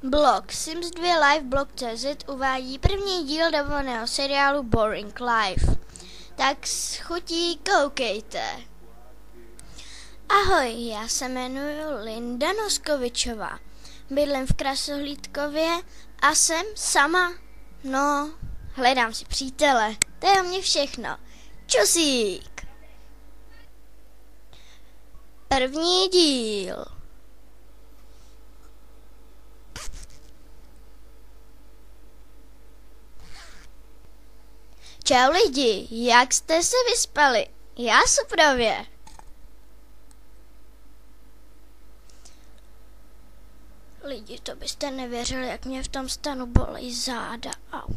Blog Sims 2 Live Blog.cz uvádí první díl dabovaného seriálu Boring Life. Tak s chutí koukejte. Ahoj, já se jmenuji Linda Noskovičová. Bydlím v Krasohlídkově a jsem sama. No, hledám si přítele. To je o mě všechno. Čusík. První díl. Čau lidi, jak jste se vyspali? Já suprově. Lidi, to byste nevěřili, jak mě v tom stanu bolí záda. Au.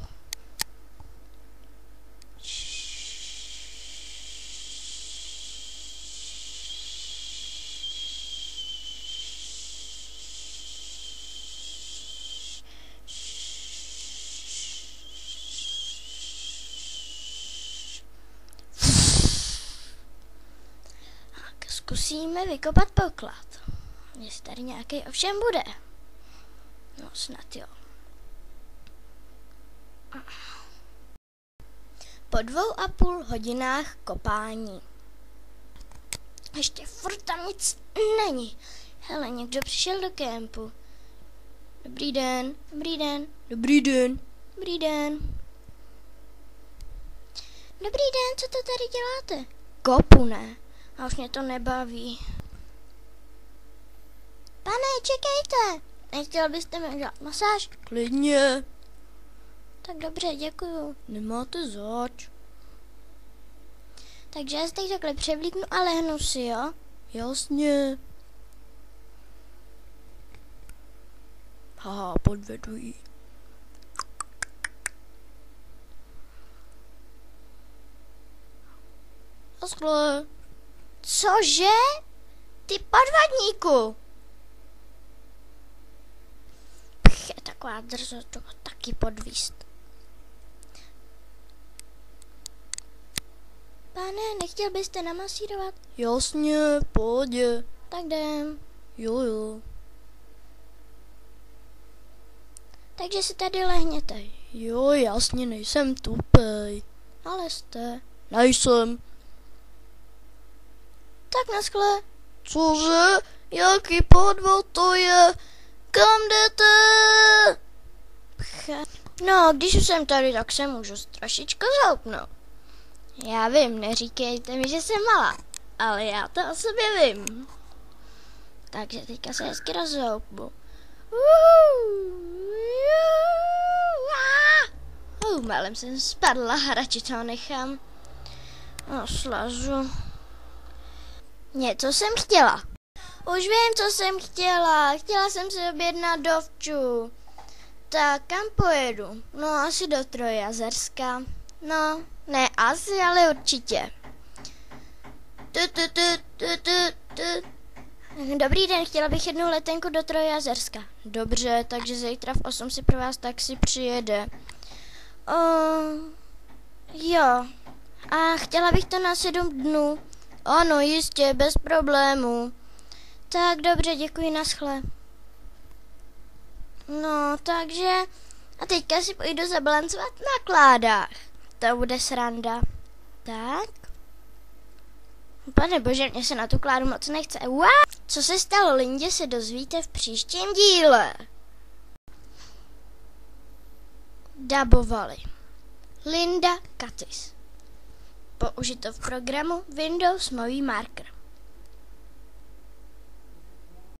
Zkusíme vykopat poklad. Jestli tady nějaký ovšem bude. No snad jo. Po 2,5 hodinách kopání. Ještě furt tam nic není. Hele, někdo přišel do kempu. Dobrý den, dobrý den, dobrý den, dobrý den. Dobrý den, co to tady děláte? Kopu, ne? A už mě to nebaví. Pane, čekejte! Nechtěl byste mi udělat masáž? Klidně. Tak dobře, děkuju. Nemáte zač. Takže já se teď takhle převlíknu a lehnu si, jo? Jasně. Haha, podvedu jí. Naschle. Cože? Ty podvodníku! Pch, je taková drzost toho taky podvíst. Pane, nechtěl byste namasírovat? Jasně, pohodě. Tak jdem. Jo. Takže si tady lehněte. Jo, jasně, nejsem tupej. Ale jste. Nejsem. Tak naschle. Cože? Jaký podvod to je? Kam jdete? No, když už jsem tady, tak se můžu trošičku zoupnout. Já vím, neříkejte mi, že jsem malá, ale já to o sobě vím. Takže teďka se hezky rozhoupnu. Málem jsem spadla, radši to nechám. No, slazu. Něco jsem chtěla. Už vím, co jsem chtěla. Chtěla jsem si objednat dovču. Tak kam pojedu? No, asi do Trojazerska. No, ne asi, ale určitě. Dobrý den, chtěla bych jednu letenku do Trojazerska. Dobře, takže zítra v 8 si pro vás taxi přijede. Jo. A chtěla bych to na 7 dnů. Ano, jistě, bez problémů. Tak dobře, děkuji, naschle. No, takže... A teďka si půjdu zabalancovat na kládách. To bude sranda. Tak. Pane bože, mě se na tu kládu moc nechce. Co se stalo Lindě, se dozvíte v příštím díle. Dabovali Linda Katis. Použito v programu Windows Movie Maker.